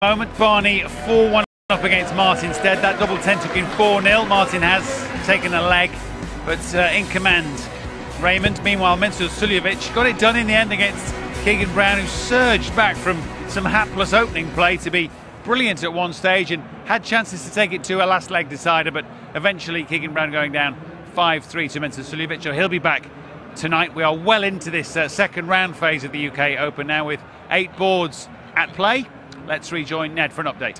Moment, Barney 4-1 up against Martin Stead. That double 10 took him 4-0. Martin has taken a leg, but in command Raymond. Meanwhile, Mensur Suljovic got it done in the end against Keegan Brown, who surged back from some hapless opening play to be brilliant at one stage and had chances to take it to a last leg decider, but eventually Keegan Brown going down 5-3 to Mensur Suljovic. So he'll be back tonight. We are well into this second round phase of the UK Open now, with 8 boards at play. Let's rejoin Ned for an update.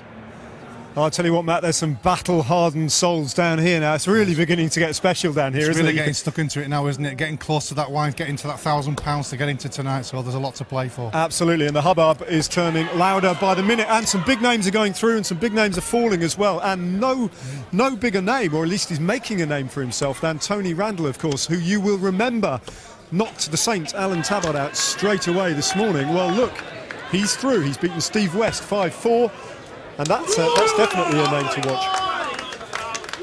I'll tell you what, Matt, there's some battle-hardened souls down here now. It's really beginning to get special down here, isn't it? It's really getting stuck into it now, isn't it? Getting close to that line, getting to that £1,000 to get into tonight, so there's a lot to play for. Absolutely, and the hubbub is turning louder by the minute, and some big names are going through and some big names are falling as well, and no bigger name, or at least he's making a name for himself, than Tony Randall, of course, who you will remember knocked the Saint Alan Tabard out straight away this morning. Well, look, he's through. He's beaten Steve West 5-4. And that's definitely a name to watch.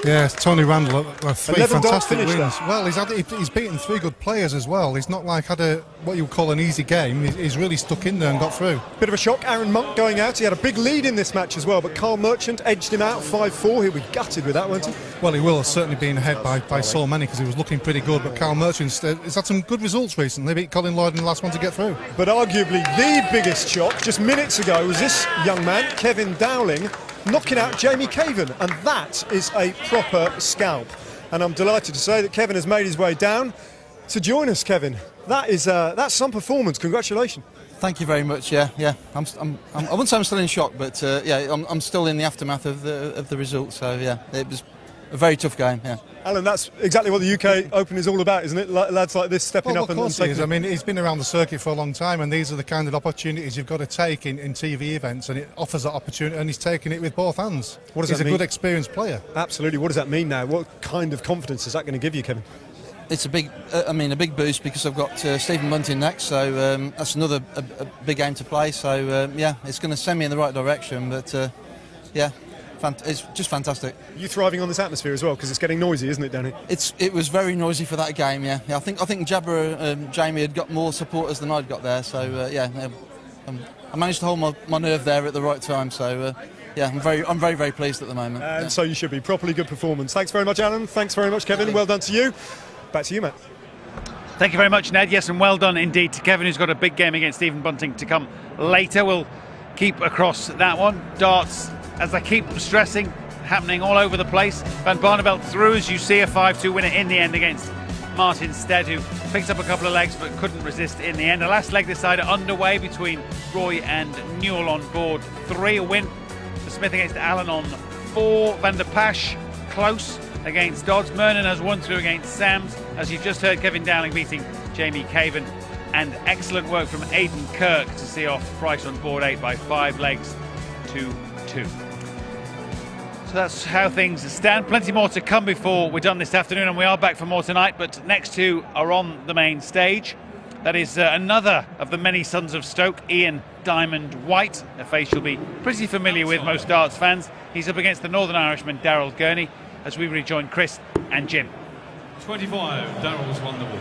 Yeah, Tony Randall, 3 fantastic wins. There. Well, he's beaten 3 good players as well. He's not like had what you would call an easy game. He's really stuck in there and got through. Bit of a shock, Aaron Monk going out. He had a big lead in this match as well, but Carl Merchant edged him out 5-4. He'll be gutted with that, won't he? Well, he will, certainly being ahead by so many, because he was looking pretty good, but Carl Merchant has had some good results recently. Beat Colin Lloyd in the last one to get through. But arguably the biggest shock just minutes ago was this young man, Kevin Dowling, knocking out Jamie Caven, and that is a proper scalp. And I'm delighted to say that Kevin has made his way down to join us. Kevin, that's some performance. Congratulations. Thank you very much. Yeah. I wouldn't say I'm still in shock, but yeah, I'm still in the aftermath of the result. So yeah, it was a very tough game. Yeah. Alan, that's exactly what the UK Open is all about, isn't it? Lads like this stepping up and taking. I mean, he's been around the circuit for a long time, and these are the kind of opportunities you've got to take in TV events, and it offers that opportunity, and he's taking it with both hands. What does that mean? He's a good, experienced player. Absolutely. What does that mean now? What kind of confidence is that going to give you, Kevin? It's a big, a big boost, because I've got Stephen Bunting next, so that's another a big game to play. So yeah, it's going to send me in the right direction. But yeah. It's just fantastic. You thriving on this atmosphere as well, because it's getting noisy, isn't it, Danny? It was very noisy for that game. Yeah. I think Jabba Jamie had got more supporters than I'd got there. So yeah, I managed to hold my nerve there at the right time. So yeah, I'm very pleased at the moment. And yeah. So you should be. Properly good performance. Thanks very much, Alan. Thanks very much, Kevin. Well done to you. Back to you, Matt. Thank you very much, Ned. Yes, and well done indeed to Kevin, who's got a big game against Stephen Bunting to come later. We'll keep across that one. Darts, as I keep stressing, happening all over the place. Van Barneveld through, as you see, a 5-2 winner in the end against Martin Stead, who picked up a couple of legs but couldn't resist in the end. A last leg decider underway between Roy and Newell on board 3. A win for Smith against Allen on 4. Van der Pasch close against Dodds. Mernon has won through against Sams. As you've just heard, Kevin Dowling beating Jamie Caven. And excellent work from Aidan Kirk to see off Price on board 8 by 5 legs to 2. So that's how things stand. Plenty more to come before we're done this afternoon, and we are back for more tonight, but next 2 are on the main stage. That is another of the many sons of Stoke, Ian Diamond White, a face you'll be pretty familiar with, most darts fans. He's up against the Northern Irishman Daryl Gurney, as we rejoin Chris and Jim. 25, Daryl's won the ball.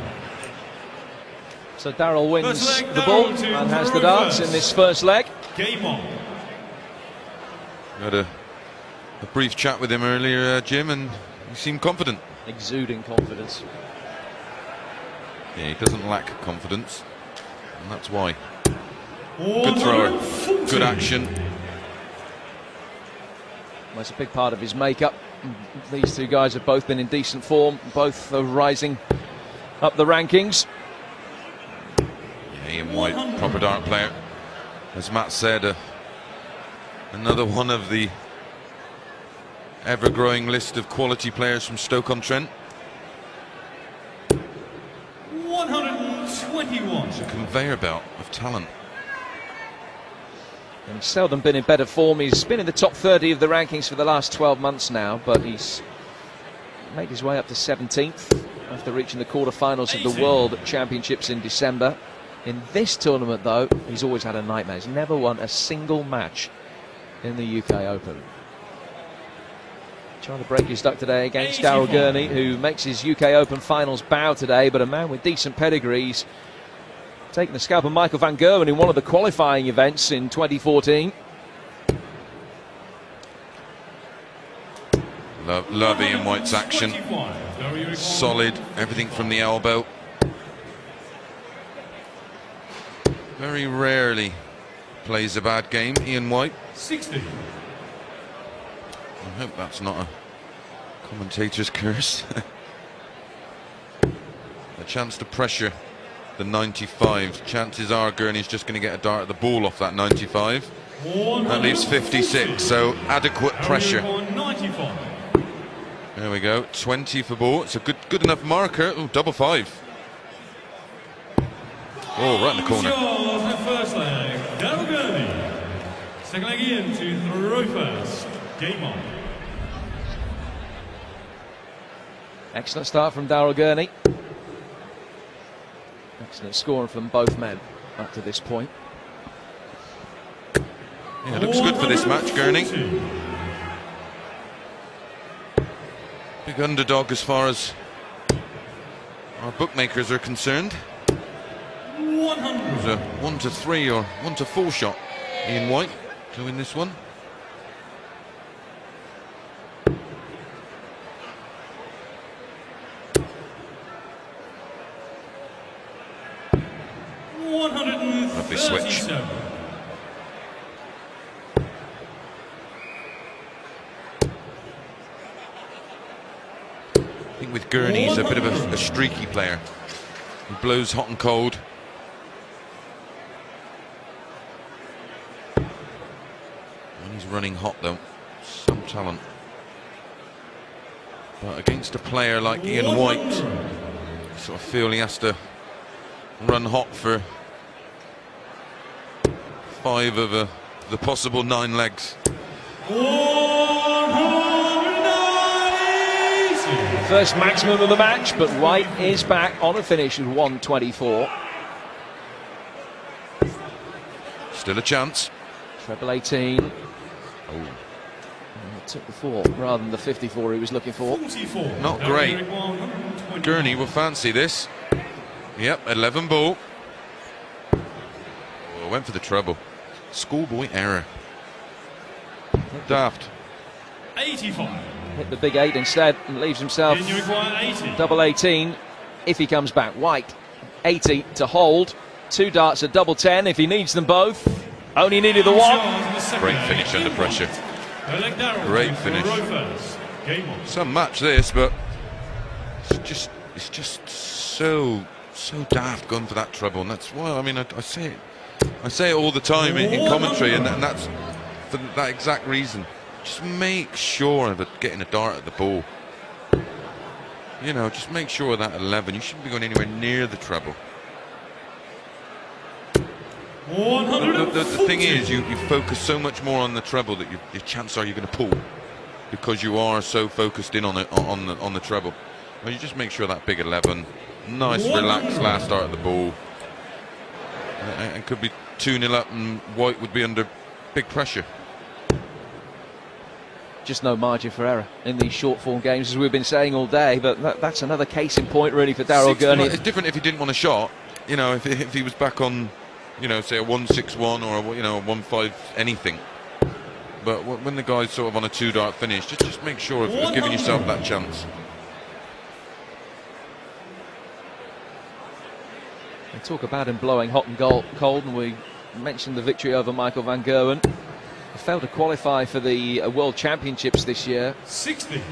So Daryl wins the ball and has the darts in this first leg. Game on. Had a brief chat with him earlier, Jim, and he seemed confident. Exuding confidence. Yeah, he doesn't lack confidence, and that's why. Good thrower, good action. Well, it's a big part of his makeup. These 2 guys have both been in decent form. Both are rising up the rankings. Yeah, Ian White, proper dart player. As Matt said, another one of the ever-growing list of quality players from Stoke-on-Trent. 121. It's a conveyor belt of talent. And he's seldom been in better form. He's been in the top 30 of the rankings for the last 12 months now, but he's made his way up to 17th after reaching the quarterfinals of the World Championships in December. In this tournament, though, he's always had a nightmare. He's never won a single match in the UK Open. Trying to break his duck today against Daryl Gurney, who makes his UK Open finals bow today, but a man with decent pedigrees. Taking the scalp of Michael van Gerwen in one of the qualifying events in 2014. Love Ian White's action. Solid, everything from the elbow. Very rarely plays a bad game, Ian White. 60. I hope that's not a commentator's curse. A chance to pressure the 95. Chances are Gurney's just going to get a dart at the ball off that 95. That leaves 56, so adequate pressure. There we go, 20 for ball. It's a good enough marker. Oh, double 5. Oh, right in the corner. First leg, Daryl Gurney. Second leg in to throw first. Game on. Excellent start from Daryl Gurney. Excellent scoring from both men up to this point. Yeah, looks good for this match, Gurney. Big underdog as far as our bookmakers are concerned. It was a 1-3 or 1-4 shot. Ian White to win this one. Lovely switch. I think with Gurney, he's a bit of a streaky player. He blows hot and cold. And he's running hot though. Some talent. But against a player like Ian White, you sort of feel he has to run hot for 5 of the possible 9 legs. First maximum of the match, but White is back on a finish with 124. Still a chance. Treble 18. Oh. Took the 4 rather than the 54 he was looking for. Not great. Gurney will fancy this. Yep, 11 ball. Oh, went for the treble. Schoolboy error. Daft. 85. Hit the big 8 instead and leaves himself double 18 if he comes back. White 80 to hold. 2 darts at double 10 if he needs them both. Only needed the 1. Great finish under pressure. Great finish. Some match this, but it's just so daft going for that treble, and that's why I say it all the time in commentary, and that's for that exact reason. Just make sure of getting a dart at the ball. You know, just make sure of that 11. You shouldn't be going anywhere near the treble. The thing is, you focus so much more on the treble that your chances are you're going to pull, because you are so focused in on it on the treble. Well, you just make sure that big 11, nice relaxed last dart at the ball, and could be 2-0 up, and White would be under big pressure. Just no margin for error in these short form games, as we've been saying all day. But that's another case in point, really, for Daryl Gurney. It's different if he didn't want a shot. You know, if he was back on, you know, say a 1-6-1 or a 1-5 anything. But when the guy's sort of on a 2-dart finish, just make sure of giving yourself that chance. We talk about him blowing hot and cold, and we mentioned the victory over Michael van Gerwen. He failed to qualify for the World Championships this year. 60.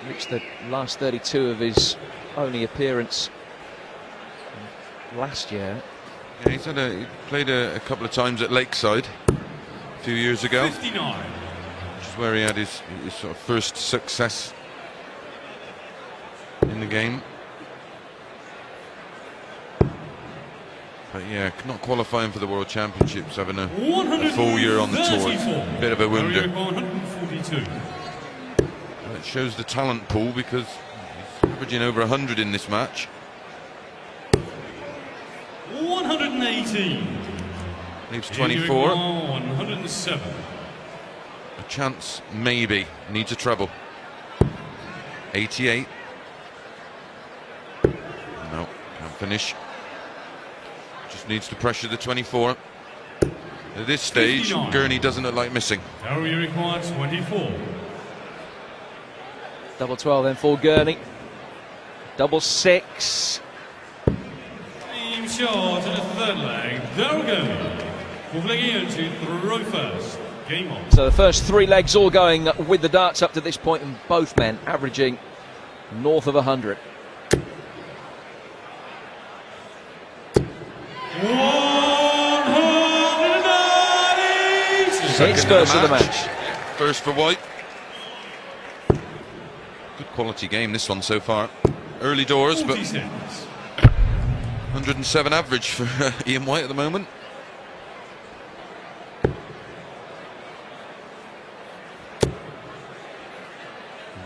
Reached the last 32 of his only appearance last year. Yeah, he played a couple of times at Lakeside a few years ago. 59. Which is where he had his sort of first success in the game. But yeah, not qualifying for the World Championships, having a full year on the tour. Bit of a wonder. It shows the talent pool, because he's averaging over 100 in this match. 118. Leaves 24. 107. A chance, maybe. Needs a treble. 88. No, can't finish. Just needs to pressure the 24. At this stage, 59. Gurney doesn't look like missing. Now you require 24. Double 12 then for Gurney. Double 6. Team shot in the third leg. Daryl Gurney. Moving in to throw first. Game on. So the first 3 legs all going with the darts up to this point, and both men averaging north of 100. 190. It's first of the match. First for White. Good quality game, this one so far. Early doors, but 107 average for Ian White at the moment.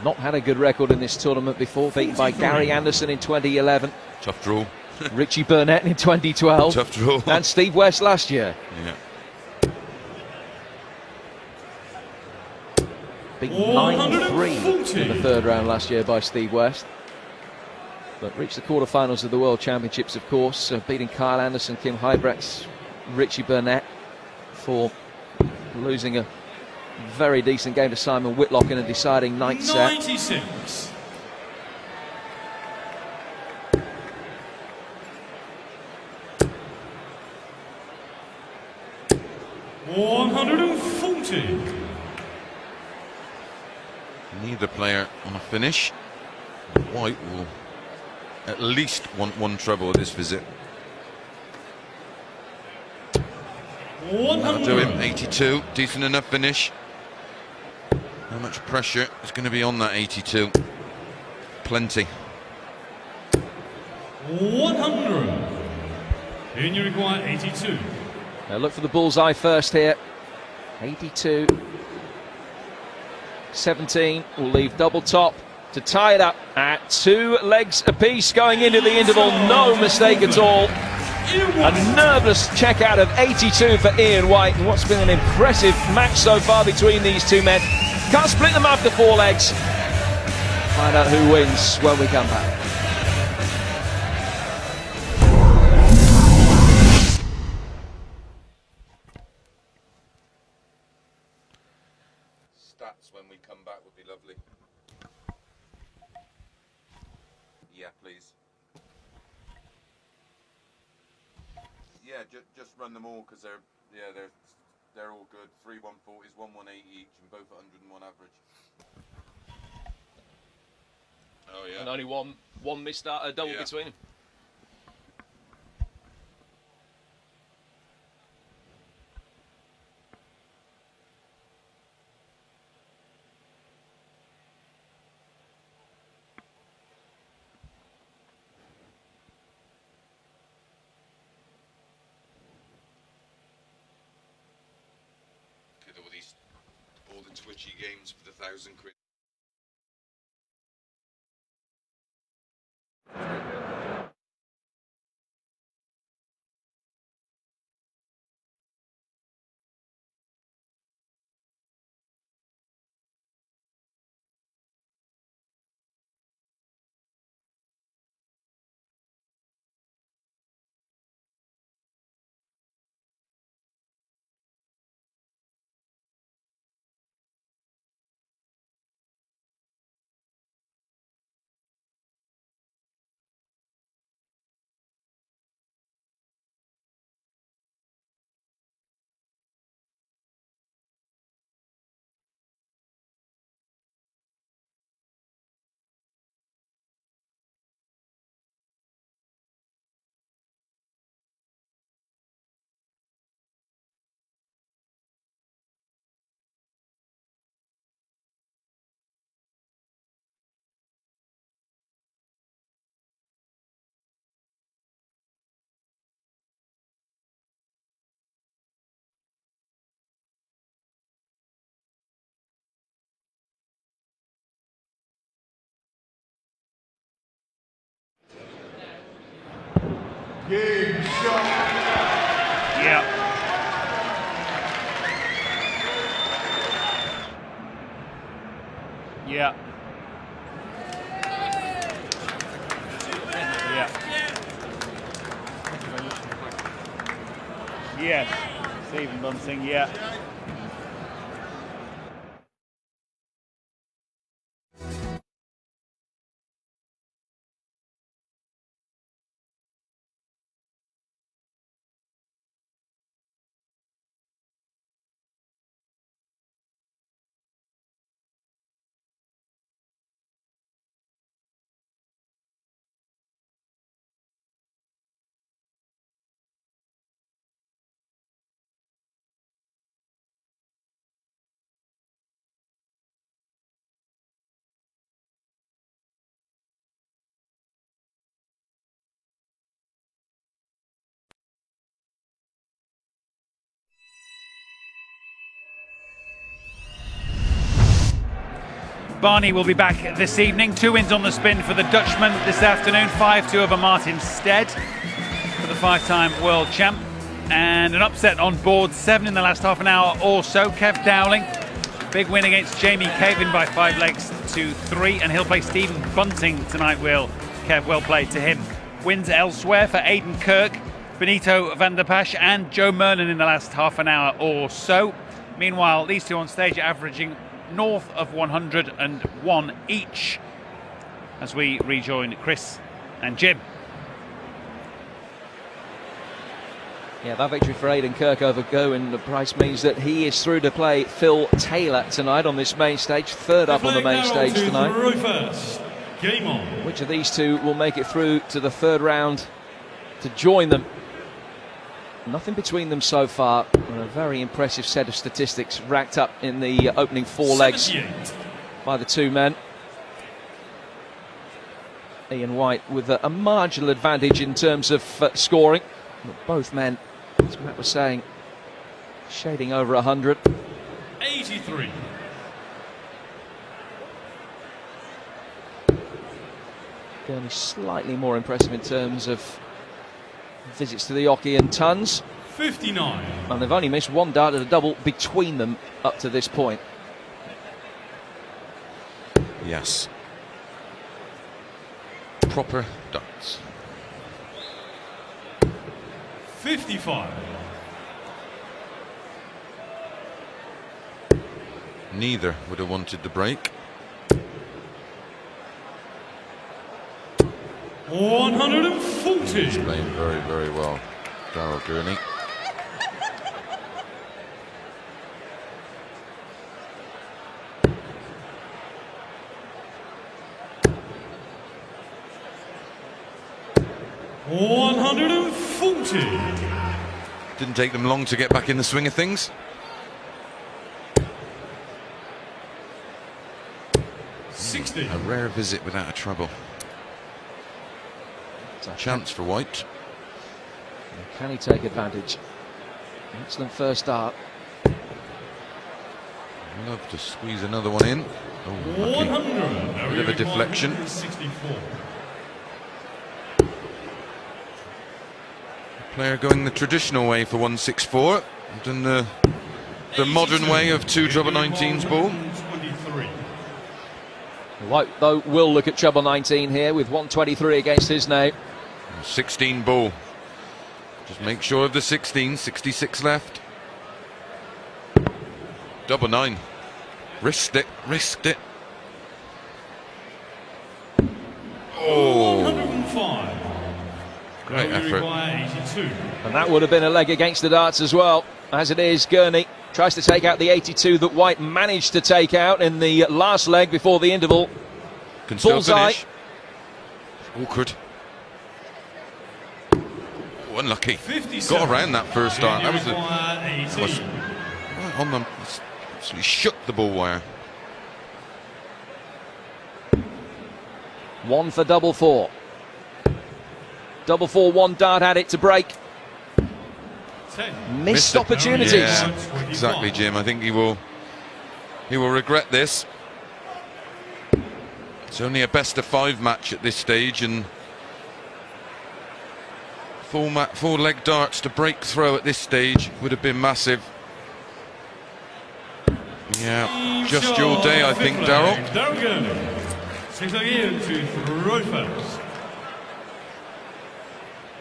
Not had a good record in this tournament before, beaten by Gary Anderson in 2011. Tough draw. Richie Burnett in 2012. Tough draw. And Steve West last year. Yeah. Beaten 9-3 in the third round last year by Steve West. But reached the quarterfinals of the World Championships, of course, beating Kyle Anderson, Kim Huybrechts, Richie Burnett, for losing a very decent game to Simon Whitlock in a deciding ninth set. 96. $140. Neither player on a finish. White will at least want one treble at this visit. That'll do him. 82, decent enough finish. How much pressure is going to be on that 82? Plenty. 100. And you require 82. Now look for the bullseye first here. 82. 17 will leave double top to tie it up at 2 legs apiece going into the interval. No mistake at all. A nervous check out of 82 for Ian White in what's been an impressive match so far between these two men. Can't split them after 4 legs. Find out who wins when we come back. Stats when we come back would be lovely. Yeah, please. Yeah, just run them all because they're all good. 3 140s, 118 each, and both 101 average. Oh yeah. And only one missed start, a double between them. All the twitchy games for the £1,000. Game shot. Yeah. Yeah. Yeah. Yes. Stephen Bunting, yeah. Barney will be back this evening. 2 wins on the spin for the Dutchman this afternoon. 5-2 over Martin Stead for the 5-time world champ. And an upset on board, 7 in the last half an hour or so. Kev Dowling, big win against Jamie Caven by 5 legs to 3. And he'll play Stephen Bunting tonight, will Kev. Well played to him. Wins elsewhere for Aidan Kirk, Benito van der Pasch and Joe Mernon in the last half an hour or so. Meanwhile, these two on stage are averaging north of 101 each as we rejoin Chris and Jim. Yeah, that victory for Aidan Kirk over Gowan Price means that he is through to play Phil Taylor tonight on this main stage, third up on the main stage tonight. Game on. Which of these two will make it through to the third round to join them? Nothing between them so far, and a very impressive set of statistics racked up in the opening 4 legs by the two men. Ian White with a marginal advantage in terms of scoring. But both men, as Matt was saying, shading over 100. 83. Gurney slightly more impressive in terms of visits to the Ocky and tons. 59. And they've only missed 1 dart at a double between them up to this point. Yes. Proper darts. 55. Neither would have wanted the break. 140. He's playing very, very well, Daryl Gurney. Didn't take them long to get back in the swing of things. 60. A rare visit without a treble. It's a chance for White. Can he take advantage? Excellent first start. Love to squeeze another one in. Oh, lucky. Bit of a deflection. 64. Player going the traditional way for 164, done the modern way of 2 treble 19s ball. White, though, will look at treble 19 here with 123 against his name. 16 ball. Just make sure of the 16, 66 left. Double 9. Risked it, risked it. Oh! 105. Great effort. And that would have been a leg against the darts as well. As it is, Gurney tries to take out the 82 that White managed to take out in the last leg before the interval. Can still Bullseye. finish. Awkward. Oh, unlucky. Got around that first start. That was right on them. Absolutely shook the ball wire. 1 for double 4. Double 4, 1 dart at it to break. Missed opportunities. Yeah, exactly, Jim. I think he will regret this. It's only a best of 5 match at this stage, and 4 leg darts to break throw at this stage would have been massive. Yeah, just your day, I think, Daryl.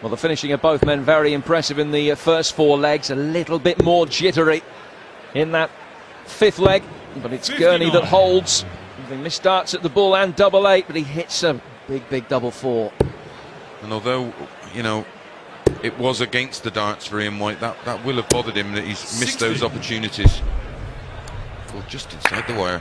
Well, the finishing of both men very impressive in the first 4 legs. A little bit more jittery in that 5th leg, but it's 59. Gurney that holds. He missed darts at the bull and double 8, but he hits a big double 4. And although, you know, it was against the darts for Ian White, that will have bothered him that he's missed 60. those opportunities. Well, just inside the wire.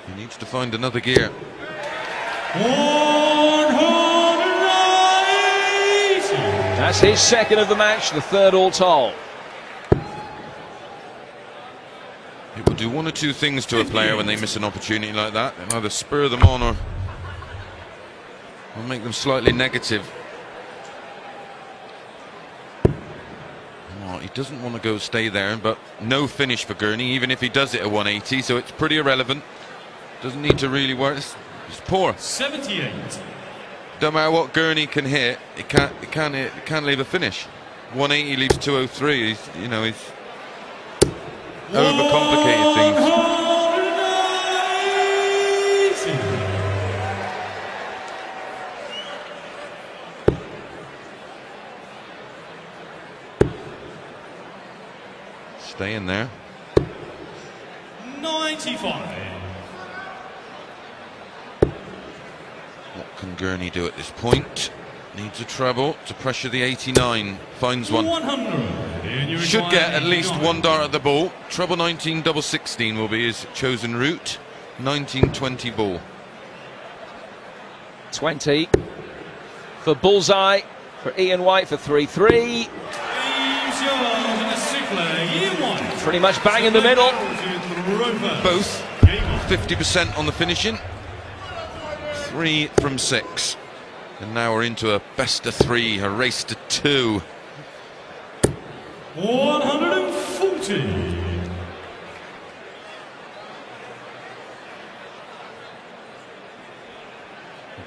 He needs to find another gear. 180. That's his second of the match, the 3rd all told. It will do 1 or 2 things to a player when they miss an opportunity like that. It'll either spur them on or make them slightly negative. Oh, doesn't want to go stay there, but no finish for Gurney, even if he does it at 180, so it's pretty irrelevant. Doesn't need to really work. It's poor. 78. Don't matter what Gurney can hit, it can't leave a finish. 180 leaves 203. He's overcomplicated things. Stay in there. 95. What can Gurney do at this point? Needs a treble to pressure the 89. Finds one. 100. Should get at least one dart at the ball. Treble 19, double 16 will be his chosen route. 19-20 ball. 20 for bullseye for Ian White for 3-3. Pretty much bang in the middle. Both 50% on the finishing. 3 from 6. And now we're into a best of 3, a race to 2. 140.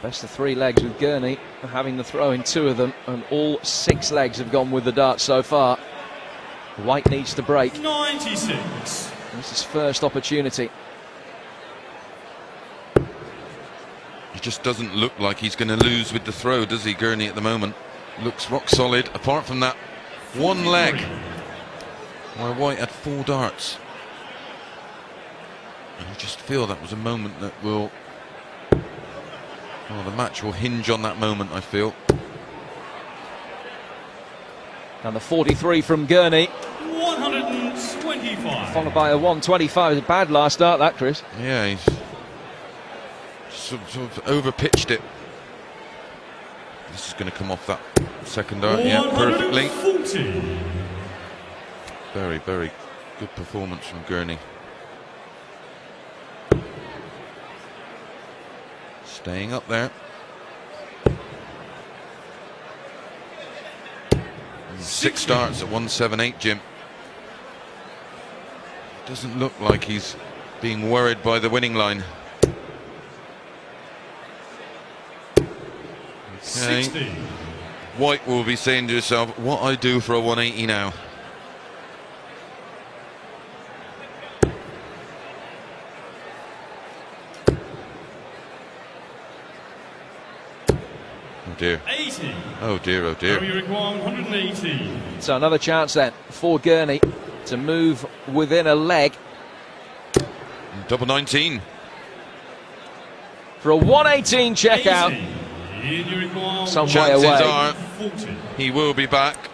Best of 3 legs with Gurney having the throw in 2 of them, and all 6 legs have gone with the dart so far. White needs to break. 96. This is his first opportunity. He just doesn't look like he's going to lose with the throw, does he, Gurney, at the moment? Looks rock solid, apart from that one leg where White had 4 darts. And I just feel that was a moment that will... well, the match will hinge on that moment, I feel. And the 43 from Gurney. 125. Followed by a 125. It was a bad last start, that, Chris. Yeah, he's sort of over-pitched it. This is going to come off that second dart, yeah, perfectly. 140. Very, very good performance from Gurney. Staying up there. 6 darts at 178, Jim. Doesn't look like he's being worried by the winning line. Okay. 60. White will be saying to himself, what I do for a 180 now. Oh dear. 80. Oh dear, oh dear. You require 180. So another chance then for Gurney to move within a leg. Double 19. For a 118 check out. Some way Chances away. are he will be back.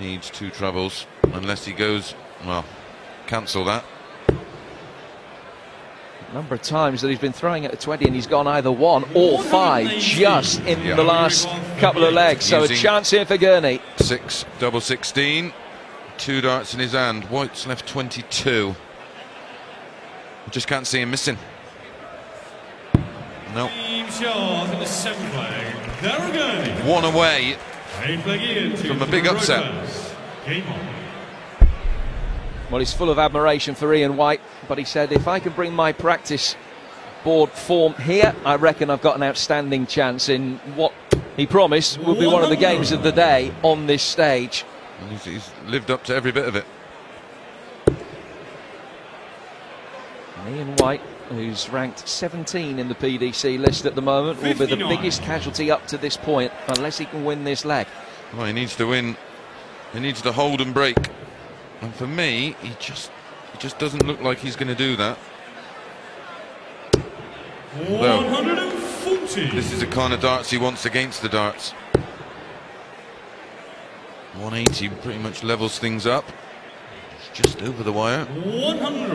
Needs 2 trebles, unless he goes, well, cancel that. Number of times that he's been throwing at a 20 and he's gone either 1 or 5 just in the last couple of legs. So a chance here for Gurney. 6, double 16, 2 darts in his hand. White's left 22. I just can't see him missing. No. Daryl. 1 away from a big upset. Well, he's full of admiration for Ian White, but he said, if I can bring my practice board form here, I reckon I've got an outstanding chance in what he promised will be one of the games of the day on this stage. And he's lived up to every bit of it. And Ian White, who's ranked 17 in the PDC list at the moment, will be the biggest casualty up to this point, unless he can win this leg. Well, he needs to win. He needs to hold and break. And for me, he just doesn't look like he's going to do that. Although, 140. this is the kind of darts he wants against the darts. 180 pretty much levels things up. It's just over the wire. 100.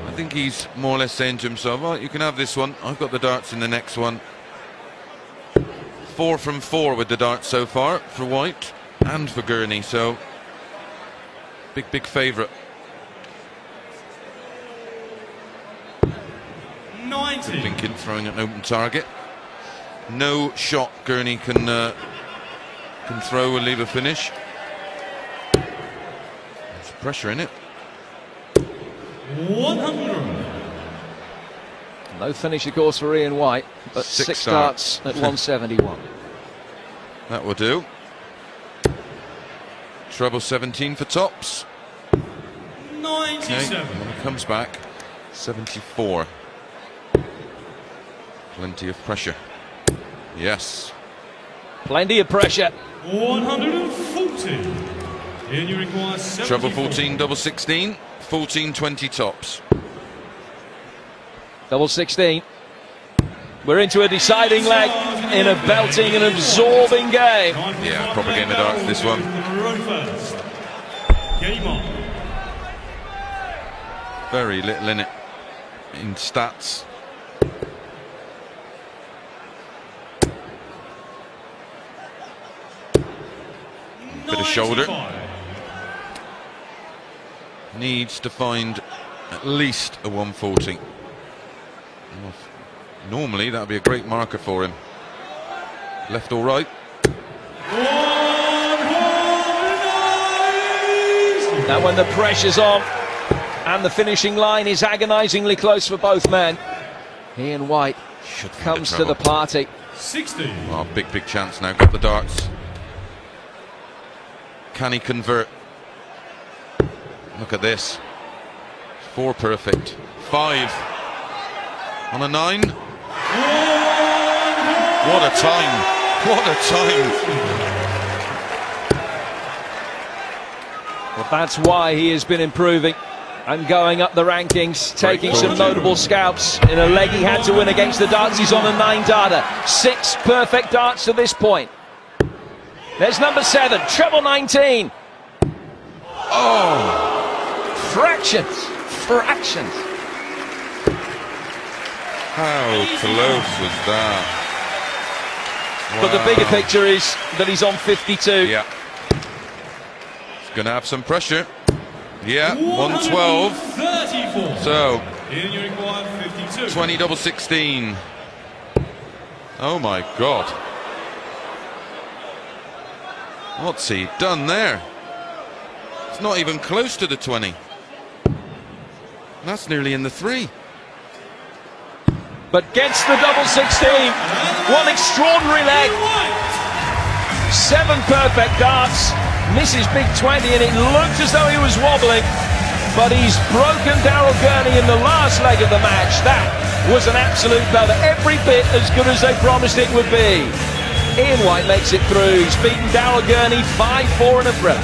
I think he's more or less saying to himself, right, you can have this one. I've got the darts in the next one. 4 from 4 with the darts so far for White and for Gurney. So, big favourite. 90. Thinking, throwing an open target. No shot Gurney can Second throw will leave a finish. There's pressure in it. 100. No finish, of course, for Ian White, but six starts at 171. That will do. Treble 17 for tops. 97. Okay, when he comes back, 74. Plenty of pressure. Yes. Plenty of pressure. 140. And you require 74. Treble 14, double 16, 14, 20 tops. Double 16. We're into a deciding leg in a belting and absorbing game. Yeah, proper game of darts, this one. Game on. Very little in it, in stats. Bit of shoulder. Needs to find at least a 140. Normally that would be a great marker for him. Left or right? Now when the pressure's on and the finishing line is agonisingly close for both men, Ian White comes to the party. 60. Oh, big chance now. Got the darts. Can he convert? Look at this. 4 perfect. 5 on a 9. What a time! What a time! Well, that's why he has been improving and going up the rankings, taking some notable scalps in a leg he had to win against the darts. He's on a 9 darter. 6 perfect darts to this point. There's number 7, treble 19. Oh, fractions. How close was that? Wow. But the bigger picture is that he's on 52. Yeah. He's going to have some pressure. Yeah, 112. 34. So, In you require 52. 20 double 16. Oh my God. What's he done there? It's not even close to the 20. That's nearly in the 3. But gets the double 16. One extraordinary leg. 7 perfect darts. Misses big 20 and it looked as though he was wobbling. But he's broken Daryl Gurney in the last leg of the match. That was an absolute belter. Every bit as good as they promised it would be. Ian White makes it through. He's beaten Daryl Gurney 5-4 in a thriller.